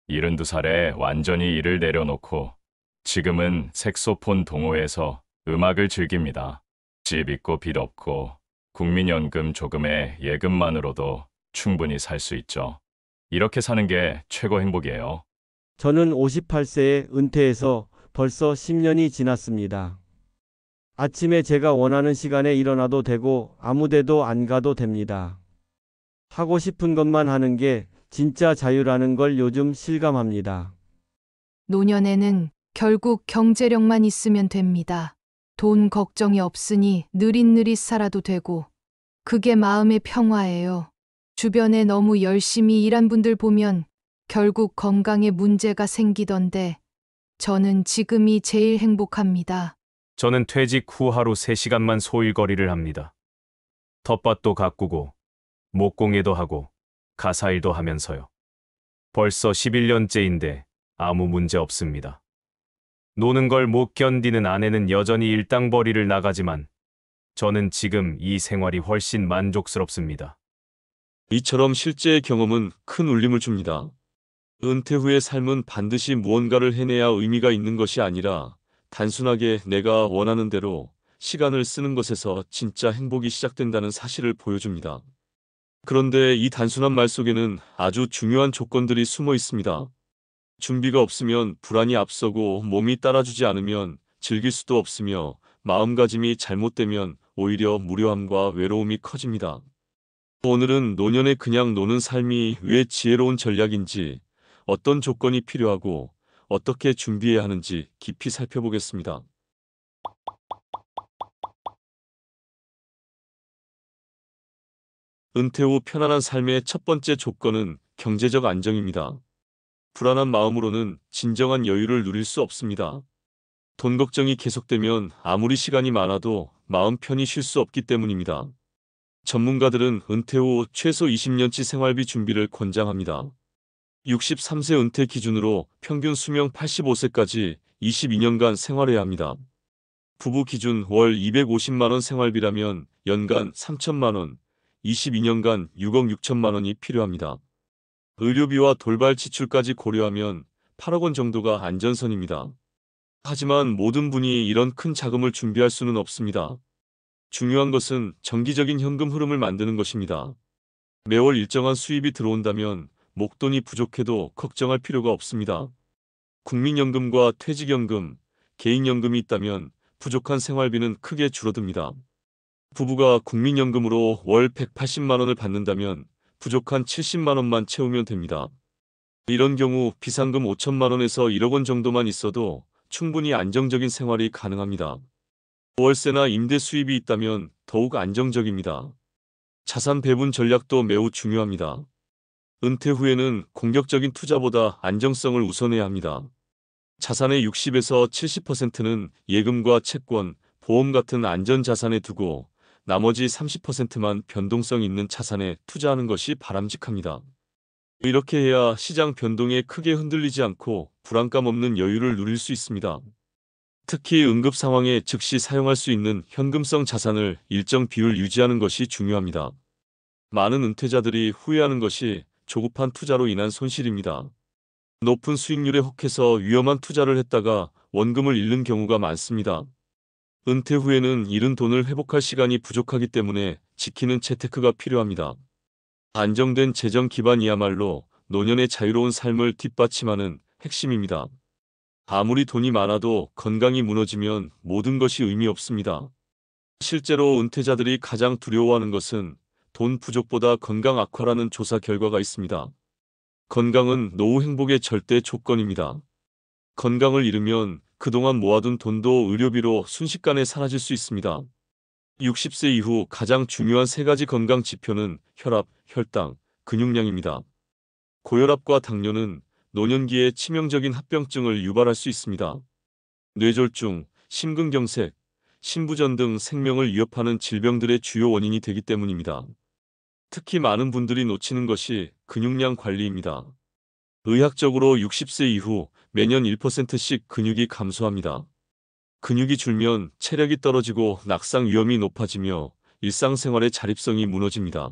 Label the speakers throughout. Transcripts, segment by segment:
Speaker 1: 72살에 완전히 일을 내려놓고 지금은 색소폰 동호회에서 음악을 즐깁니다. 집 있고 빚 없고 국민연금 조금의 예금만으로도 충분히 살 수 있죠. 이렇게 사는 게 최고 행복이에요.
Speaker 2: 저는 58세에 은퇴해서 벌써 10년이 지났습니다. 아침에 제가 원하는 시간에 일어나도 되고 아무데도 안 가도 됩니다. 하고 싶은 것만 하는 게 진짜 자유라는 걸 요즘 실감합니다.
Speaker 3: 노년에는 결국 경제력만 있으면 됩니다. 돈 걱정이 없으니 느릿느릿 살아도 되고, 그게 마음의 평화예요. 주변에 너무 열심히 일한 분들 보면 결국 건강에 문제가 생기던데, 저는 지금이 제일 행복합니다.
Speaker 4: 저는 퇴직 후 하루 3시간만 소일거리를 합니다. 텃밭도 가꾸고, 목공예도 하고, 가사일도 하면서요. 벌써 11년째인데 아무 문제 없습니다. 노는 걸 못 견디는 아내는 여전히 일당벌이를 나가지만 저는 지금 이 생활이 훨씬 만족스럽습니다.
Speaker 5: 이처럼 실제의 경험은 큰 울림을 줍니다. 은퇴 후의 삶은 반드시 무언가를 해내야 의미가 있는 것이 아니라 단순하게 내가 원하는 대로 시간을 쓰는 것에서 진짜 행복이 시작된다는 사실을 보여줍니다. 그런데 이 단순한 말 속에는 아주 중요한 조건들이 숨어 있습니다. 준비가 없으면 불안이 앞서고 몸이 따라주지 않으면 즐길 수도 없으며 마음가짐이 잘못되면 오히려 무료함과 외로움이 커집니다. 오늘은 노년에 그냥 노는 삶이 왜 지혜로운 전략인지, 어떤 조건이 필요하고 어떻게 준비해야 하는지 깊이 살펴보겠습니다. 은퇴 후 편안한 삶의 첫 번째 조건은 경제적 안정입니다. 불안한 마음으로는 진정한 여유를 누릴 수 없습니다. 돈 걱정이 계속되면 아무리 시간이 많아도 마음 편히 쉴 수 없기 때문입니다. 전문가들은 은퇴 후 최소 20년치 생활비 준비를 권장합니다. 63세 은퇴 기준으로 평균 수명 85세까지 22년간 생활해야 합니다. 부부 기준 월 250만 원 생활비라면 연간 3천만 원, 22년간 6억 6천만 원이 필요합니다. 의료비와 돌발 지출까지 고려하면 8억 원 정도가 안전선입니다. 하지만 모든 분이 이런 큰 자금을 준비할 수는 없습니다. 중요한 것은 정기적인 현금 흐름을 만드는 것입니다. 매월 일정한 수입이 들어온다면 목돈이 부족해도 걱정할 필요가 없습니다. 국민연금과 퇴직연금, 개인연금이 있다면 부족한 생활비는 크게 줄어듭니다. 부부가 국민연금으로 월 180만 원을 받는다면 부족한 70만 원만 채우면 됩니다. 이런 경우 비상금 5천만 원에서 1억 원 정도만 있어도 충분히 안정적인 생활이 가능합니다. 월세나 임대 수입이 있다면 더욱 안정적입니다. 자산 배분 전략도 매우 중요합니다. 은퇴 후에는 공격적인 투자보다 안정성을 우선해야 합니다. 자산의 60에서 70%는 예금과 채권, 보험 같은 안전자산에 두고 나머지 30%만 변동성 있는 자산에 투자하는 것이 바람직합니다. 이렇게 해야 시장 변동에 크게 흔들리지 않고 불안감 없는 여유를 누릴 수 있습니다. 특히 응급 상황에 즉시 사용할 수 있는 현금성 자산을 일정 비율 유지하는 것이 중요합니다. 많은 은퇴자들이 후회하는 것이 조급한 투자로 인한 손실입니다. 높은 수익률에 혹해서 위험한 투자를 했다가 원금을 잃는 경우가 많습니다. 은퇴 후에는 잃은 돈을 회복할 시간이 부족하기 때문에 지키는 재테크가 필요합니다. 안정된 재정 기반이야말로 노년의 자유로운 삶을 뒷받침하는 핵심입니다. 아무리 돈이 많아도 건강이 무너지면 모든 것이 의미 없습니다. 실제로 은퇴자들이 가장 두려워하는 것은 돈 부족보다 건강 악화라는 조사 결과가 있습니다. 건강은 노후 행복의 절대 조건입니다. 건강을 잃으면 그동안 모아둔 돈도 의료비로 순식간에 사라질 수 있습니다. 60세 이후 가장 중요한 3가지 건강 지표는 혈압, 혈당, 근육량입니다. 고혈압과 당뇨는 노년기에 치명적인 합병증을 유발할 수 있습니다. 뇌졸중, 심근경색, 신부전 등 생명을 위협하는 질병들의 주요 원인이 되기 때문입니다. 특히 많은 분들이 놓치는 것이 근육량 관리입니다. 의학적으로 60세 이후 매년 1%씩 근육이 감소합니다. 근육이 줄면 체력이 떨어지고 낙상 위험이 높아지며 일상생활의 자립성이 무너집니다.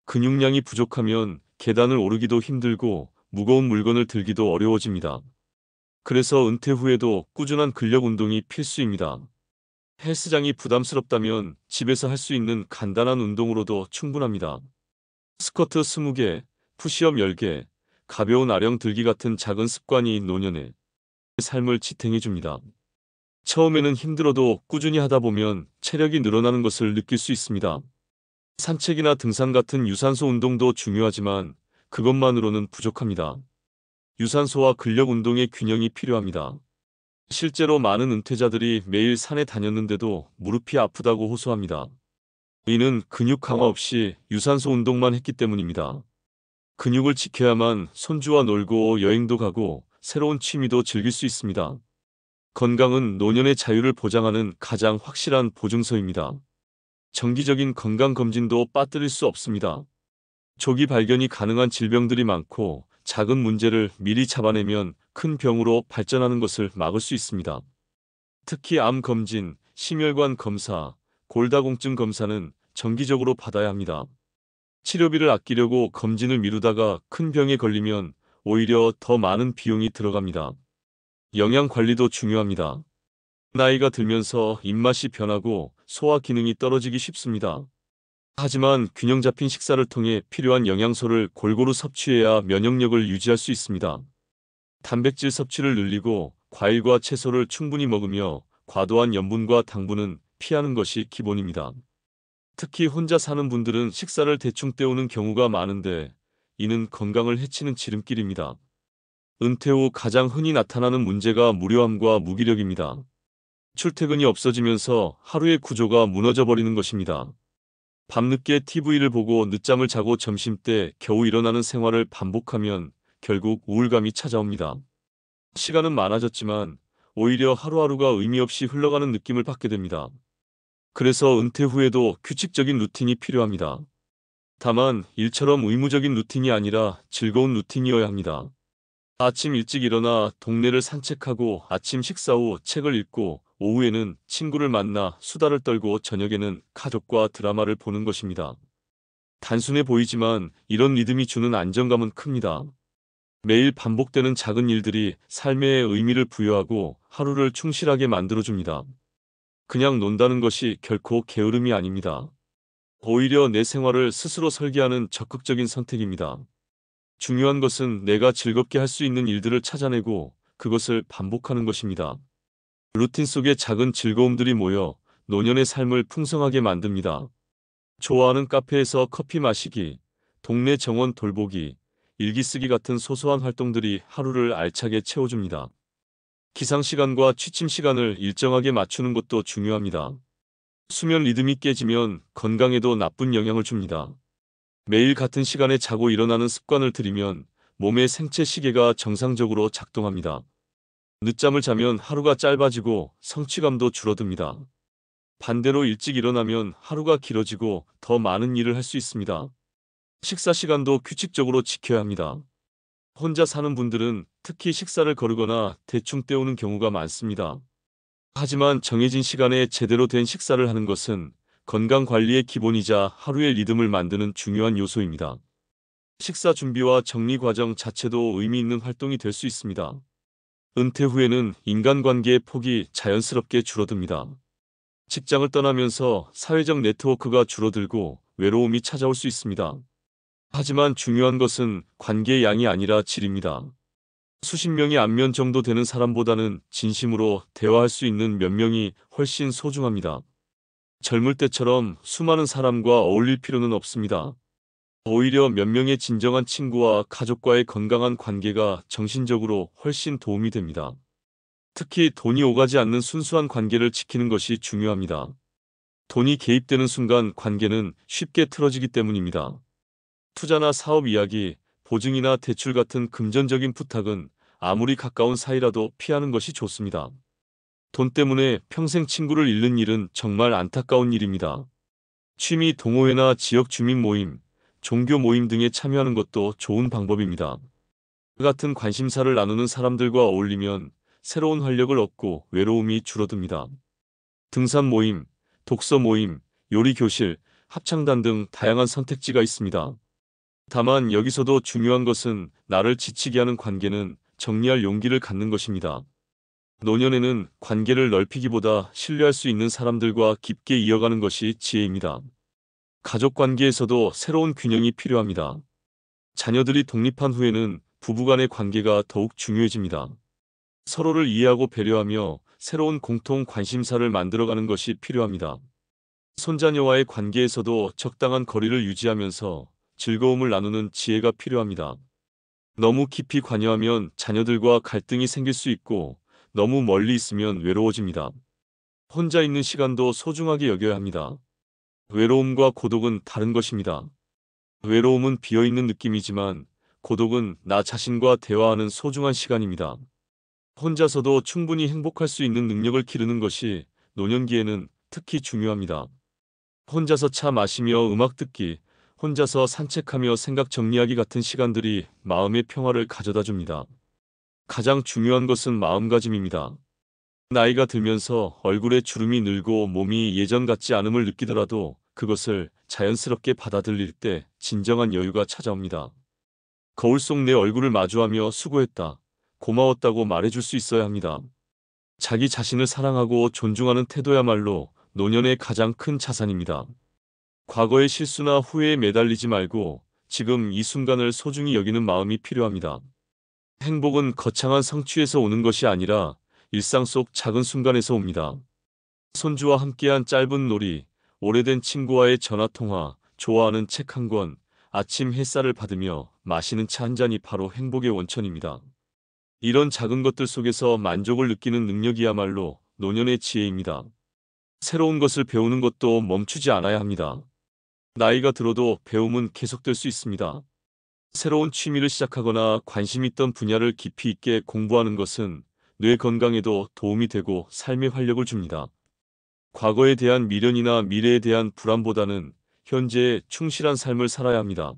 Speaker 5: 근육량이 부족하면 계단을 오르기도 힘들고 무거운 물건을 들기도 어려워집니다. 그래서 은퇴 후에도 꾸준한 근력 운동이 필수입니다. 헬스장이 부담스럽다면 집에서 할 수 있는 간단한 운동으로도 충분합니다. 스쿼트 20개, 푸시업 10개, 가벼운 아령 들기 같은 작은 습관이 노년의 삶을 지탱해 줍니다. 처음에는 힘들어도 꾸준히 하다 보면 체력이 늘어나는 것을 느낄 수 있습니다. 산책이나 등산 같은 유산소 운동도 중요하지만 그것만으로는 부족합니다. 유산소와 근력 운동의 균형이 필요합니다. 실제로 많은 은퇴자들이 매일 산에 다녔는데도 무릎이 아프다고 호소합니다. 이는 근육 강화 없이 유산소 운동만 했기 때문입니다. 근육을 지켜야만 손주와 놀고 여행도 가고 새로운 취미도 즐길 수 있습니다. 건강은 노년의 자유를 보장하는 가장 확실한 보증서입니다. 정기적인 건강검진도 빠뜨릴 수 없습니다. 조기 발견이 가능한 질병들이 많고 작은 문제를 미리 잡아내면 큰 병으로 발전하는 것을 막을 수 있습니다. 특히 암 검진, 심혈관 검사, 골다공증 검사는 정기적으로 받아야 합니다. 치료비를 아끼려고 검진을 미루다가 큰 병에 걸리면 오히려 더 많은 비용이 들어갑니다. 영양 관리도 중요합니다. 나이가 들면서 입맛이 변하고 소화 기능이 떨어지기 쉽습니다. 하지만 균형 잡힌 식사를 통해 필요한 영양소를 골고루 섭취해야 면역력을 유지할 수 있습니다. 단백질 섭취를 늘리고 과일과 채소를 충분히 먹으며 과도한 염분과 당분은 피하는 것이 기본입니다. 특히 혼자 사는 분들은 식사를 대충 때우는 경우가 많은데 이는 건강을 해치는 지름길입니다. 은퇴 후 가장 흔히 나타나는 문제가 무료함과 무기력입니다. 출퇴근이 없어지면서 하루의 구조가 무너져 버리는 것입니다. 밤늦게 TV를 보고 늦잠을 자고 점심때 겨우 일어나는 생활을 반복하면 결국 우울감이 찾아옵니다. 시간은 많아졌지만 오히려 하루하루가 의미 없이 흘러가는 느낌을 받게 됩니다. 그래서 은퇴 후에도 규칙적인 루틴이 필요합니다. 다만 일처럼 의무적인 루틴이 아니라 즐거운 루틴이어야 합니다. 아침 일찍 일어나 동네를 산책하고 아침 식사 후 책을 읽고 오후에는 친구를 만나 수다를 떨고 저녁에는 가족과 드라마를 보는 것입니다. 단순해 보이지만 이런 리듬이 주는 안정감은 큽니다. 매일 반복되는 작은 일들이 삶에 의미를 부여하고 하루를 충실하게 만들어줍니다. 그냥 논다는 것이 결코 게으름이 아닙니다. 오히려 내 생활을 스스로 설계하는 적극적인 선택입니다. 중요한 것은 내가 즐겁게 할 수 있는 일들을 찾아내고 그것을 반복하는 것입니다. 루틴 속에 작은 즐거움들이 모여 노년의 삶을 풍성하게 만듭니다. 좋아하는 카페에서 커피 마시기, 동네 정원 돌보기, 일기 쓰기 같은 소소한 활동들이 하루를 알차게 채워줍니다. 기상시간과 취침시간을 일정하게 맞추는 것도 중요합니다. 수면 리듬이 깨지면 건강에도 나쁜 영향을 줍니다. 매일 같은 시간에 자고 일어나는 습관을 들이면 몸의 생체 시계가 정상적으로 작동합니다. 늦잠을 자면 하루가 짧아지고 성취감도 줄어듭니다. 반대로 일찍 일어나면 하루가 길어지고 더 많은 일을 할 수 있습니다. 식사 시간도 규칙적으로 지켜야 합니다. 혼자 사는 분들은 특히 식사를 거르거나 대충 때우는 경우가 많습니다. 하지만 정해진 시간에 제대로 된 식사를 하는 것은 건강 관리의 기본이자 하루의 리듬을 만드는 중요한 요소입니다. 식사 준비와 정리 과정 자체도 의미 있는 활동이 될 수 있습니다. 은퇴 후에는 인간관계의 폭이 자연스럽게 줄어듭니다. 직장을 떠나면서 사회적 네트워크가 줄어들고 외로움이 찾아올 수 있습니다. 하지만 중요한 것은 관계의 양이 아니라 질입니다. 수십 명이 안면 정도 되는 사람보다는 진심으로 대화할 수 있는 몇 명이 훨씬 소중합니다. 젊을 때처럼 수많은 사람과 어울릴 필요는 없습니다. 오히려 몇 명의 진정한 친구와 가족과의 건강한 관계가 정신적으로 훨씬 도움이 됩니다. 특히 돈이 오가지 않는 순수한 관계를 지키는 것이 중요합니다. 돈이 개입되는 순간 관계는 쉽게 틀어지기 때문입니다. 투자나 사업 이야기, 보증이나 대출 같은 금전적인 부탁은 아무리 가까운 사이라도 피하는 것이 좋습니다. 돈 때문에 평생 친구를 잃는 일은 정말 안타까운 일입니다. 취미 동호회나 지역 주민 모임, 종교 모임 등에 참여하는 것도 좋은 방법입니다. 그 같은 관심사를 나누는 사람들과 어울리면 새로운 활력을 얻고 외로움이 줄어듭니다. 등산 모임, 독서 모임, 요리 교실, 합창단 등 다양한 선택지가 있습니다. 다만 여기서도 중요한 것은 나를 지치게 하는 관계는 정리할 용기를 갖는 것입니다. 노년에는 관계를 넓히기보다 신뢰할 수 있는 사람들과 깊게 이어가는 것이 지혜입니다. 가족 관계에서도 새로운 균형이 필요합니다. 자녀들이 독립한 후에는 부부간의 관계가 더욱 중요해집니다. 서로를 이해하고 배려하며 새로운 공통 관심사를 만들어가는 것이 필요합니다. 손자녀와의 관계에서도 적당한 거리를 유지하면서 즐거움을 나누는 지혜가 필요합니다. 너무 깊이 관여하면 자녀들과 갈등이 생길 수 있고 너무 멀리 있으면 외로워집니다. 혼자 있는 시간도 소중하게 여겨야 합니다. 외로움과 고독은 다른 것입니다. 외로움은 비어있는 느낌이지만 고독은 나 자신과 대화하는 소중한 시간입니다. 혼자서도 충분히 행복할 수 있는 능력을 기르는 것이 노년기에는 특히 중요합니다. 혼자서 차 마시며 음악 듣기, 혼자서 산책하며 생각 정리하기 같은 시간들이 마음의 평화를 가져다 줍니다. 가장 중요한 것은 마음가짐입니다. 나이가 들면서 얼굴에 주름이 늘고 몸이 예전 같지 않음을 느끼더라도 그것을 자연스럽게 받아들일 때 진정한 여유가 찾아옵니다. 거울 속 내 얼굴을 마주하며 수고했다, 고마웠다고 말해줄 수 있어야 합니다. 자기 자신을 사랑하고 존중하는 태도야말로 노년의 가장 큰 자산입니다. 과거의 실수나 후회에 매달리지 말고 지금 이 순간을 소중히 여기는 마음이 필요합니다. 행복은 거창한 성취에서 오는 것이 아니라 일상 속 작은 순간에서 옵니다. 손주와 함께한 짧은 놀이, 오래된 친구와의 전화통화, 좋아하는 책 한 권, 아침 햇살을 받으며 마시는 차 한 잔이 바로 행복의 원천입니다. 이런 작은 것들 속에서 만족을 느끼는 능력이야말로 노년의 지혜입니다. 새로운 것을 배우는 것도 멈추지 않아야 합니다. 나이가 들어도 배움은 계속될 수 있습니다. 새로운 취미를 시작하거나 관심 있던 분야를 깊이 있게 공부하는 것은 뇌 건강에도 도움이 되고 삶의 활력을 줍니다. 과거에 대한 미련이나 미래에 대한 불안보다는 현재에 충실한 삶을 살아야 합니다.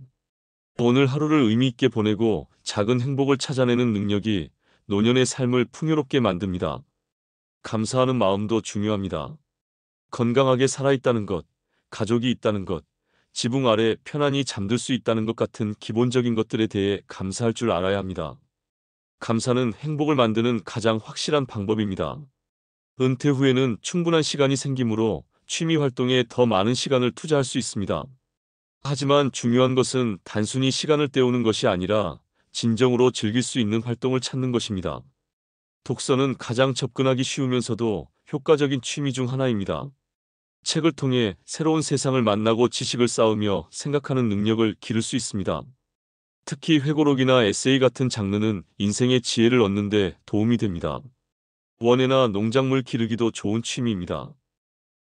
Speaker 5: 오늘 하루를 의미 있게 보내고 작은 행복을 찾아내는 능력이 노년의 삶을 풍요롭게 만듭니다. 감사하는 마음도 중요합니다. 건강하게 살아있다는 것, 가족이 있다는 것, 지붕 아래 편안히 잠들 수 있다는 것 같은 기본적인 것들에 대해 감사할 줄 알아야 합니다. 감사는 행복을 만드는 가장 확실한 방법입니다. 은퇴 후에는 충분한 시간이 생기므로 취미 활동에 더 많은 시간을 투자할 수 있습니다. 하지만 중요한 것은 단순히 시간을 때우는 것이 아니라 진정으로 즐길 수 있는 활동을 찾는 것입니다. 독서는 가장 접근하기 쉬우면서도 효과적인 취미 중 하나입니다. 책을 통해 새로운 세상을 만나고 지식을 쌓으며 생각하는 능력을 기를 수 있습니다. 특히 회고록이나 에세이 같은 장르는 인생의 지혜를 얻는 데 도움이 됩니다. 원예나 농작물 기르기도 좋은 취미입니다.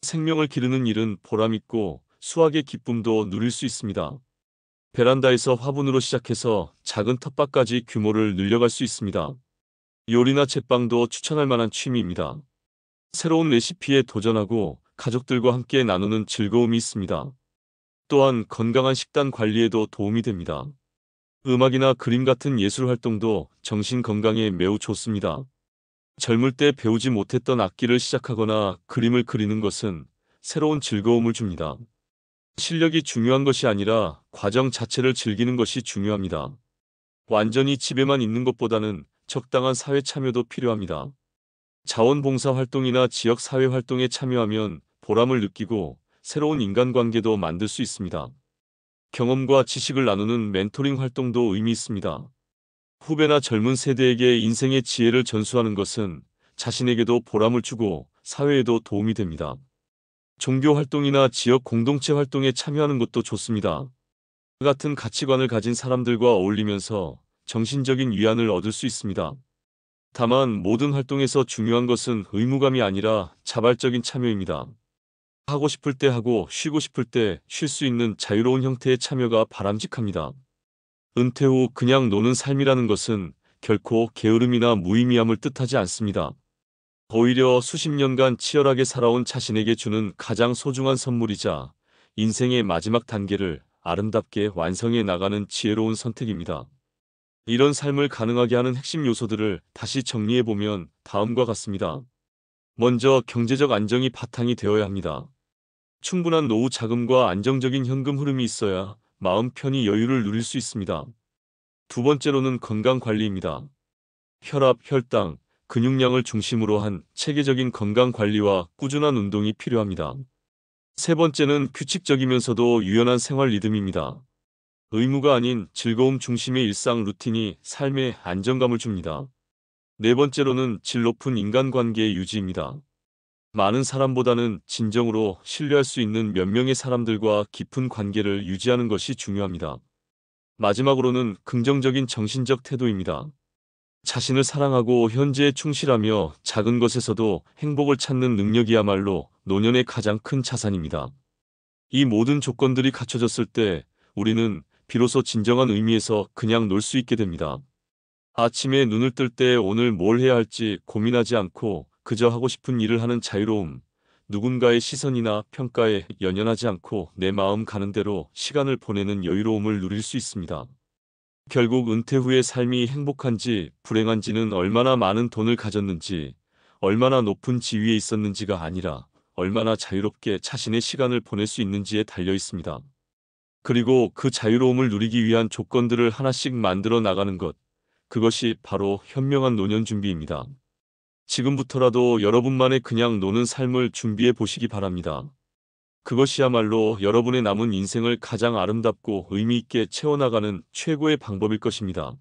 Speaker 5: 생명을 기르는 일은 보람있고 수확의 기쁨도 누릴 수 있습니다. 베란다에서 화분으로 시작해서 작은 텃밭까지 규모를 늘려갈 수 있습니다. 요리나 제빵도 추천할 만한 취미입니다. 새로운 레시피에 도전하고 가족들과 함께 나누는 즐거움이 있습니다. 또한 건강한 식단 관리에도 도움이 됩니다. 음악이나 그림 같은 예술 활동도 정신 건강에 매우 좋습니다. 젊을 때 배우지 못했던 악기를 시작하거나 그림을 그리는 것은 새로운 즐거움을 줍니다. 실력이 중요한 것이 아니라 과정 자체를 즐기는 것이 중요합니다. 완전히 집에만 있는 것보다는 적당한 사회 참여도 필요합니다. 자원봉사 활동이나 지역사회 활동에 참여하면 보람을 느끼고 새로운 인간관계도 만들 수 있습니다. 경험과 지식을 나누는 멘토링 활동도 의미 있습니다. 후배나 젊은 세대에게 인생의 지혜를 전수하는 것은 자신에게도 보람을 주고 사회에도 도움이 됩니다. 종교 활동이나 지역 공동체 활동에 참여하는 것도 좋습니다. 같은 가치관을 가진 사람들과 어울리면서 정신적인 위안을 얻을 수 있습니다. 다만 모든 활동에서 중요한 것은 의무감이 아니라 자발적인 참여입니다. 하고 싶을 때 하고 쉬고 싶을 때 쉴 수 있는 자유로운 형태의 참여가 바람직합니다. 은퇴 후 그냥 노는 삶이라는 것은 결코 게으름이나 무의미함을 뜻하지 않습니다. 오히려 수십 년간 치열하게 살아온 자신에게 주는 가장 소중한 선물이자 인생의 마지막 단계를 아름답게 완성해 나가는 지혜로운 선택입니다. 이런 삶을 가능하게 하는 핵심 요소들을 다시 정리해보면 다음과 같습니다. 먼저 경제적 안정이 바탕이 되어야 합니다. 충분한 노후 자금과 안정적인 현금 흐름이 있어야 마음 편히 여유를 누릴 수 있습니다. 두 번째로는 건강 관리입니다. 혈압, 혈당, 근육량을 중심으로 한 체계적인 건강 관리와 꾸준한 운동이 필요합니다. 세 번째는 규칙적이면서도 유연한 생활 리듬입니다. 의무가 아닌 즐거움 중심의 일상 루틴이 삶에 안정감을 줍니다. 네 번째로는 질 높은 인간관계의 유지입니다. 많은 사람보다는 진정으로 신뢰할 수 있는 몇 명의 사람들과 깊은 관계를 유지하는 것이 중요합니다. 마지막으로는 긍정적인 정신적 태도입니다. 자신을 사랑하고 현재에 충실하며 작은 것에서도 행복을 찾는 능력이야말로 노년의 가장 큰 자산입니다. 이 모든 조건들이 갖춰졌을 때 우리는 비로소 진정한 의미에서 그냥 놀 수 있게 됩니다. 아침에 눈을 뜰 때 오늘 뭘 해야 할지 고민하지 않고 그저 하고 싶은 일을 하는 자유로움, 누군가의 시선이나 평가에 연연하지 않고 내 마음 가는 대로 시간을 보내는 여유로움을 누릴 수 있습니다. 결국 은퇴 후의 삶이 행복한지 불행한지는 얼마나 많은 돈을 가졌는지, 얼마나 높은 지위에 있었는지가 아니라 얼마나 자유롭게 자신의 시간을 보낼 수 있는지에 달려 있습니다. 그리고 그 자유로움을 누리기 위한 조건들을 하나씩 만들어 나가는 것, 그것이 바로 현명한 노년 준비입니다. 지금부터라도 여러분만의 그냥 노는 삶을 준비해 보시기 바랍니다. 그것이야말로 여러분의 남은 인생을 가장 아름답고 의미 있게 채워나가는 최고의 방법일 것입니다.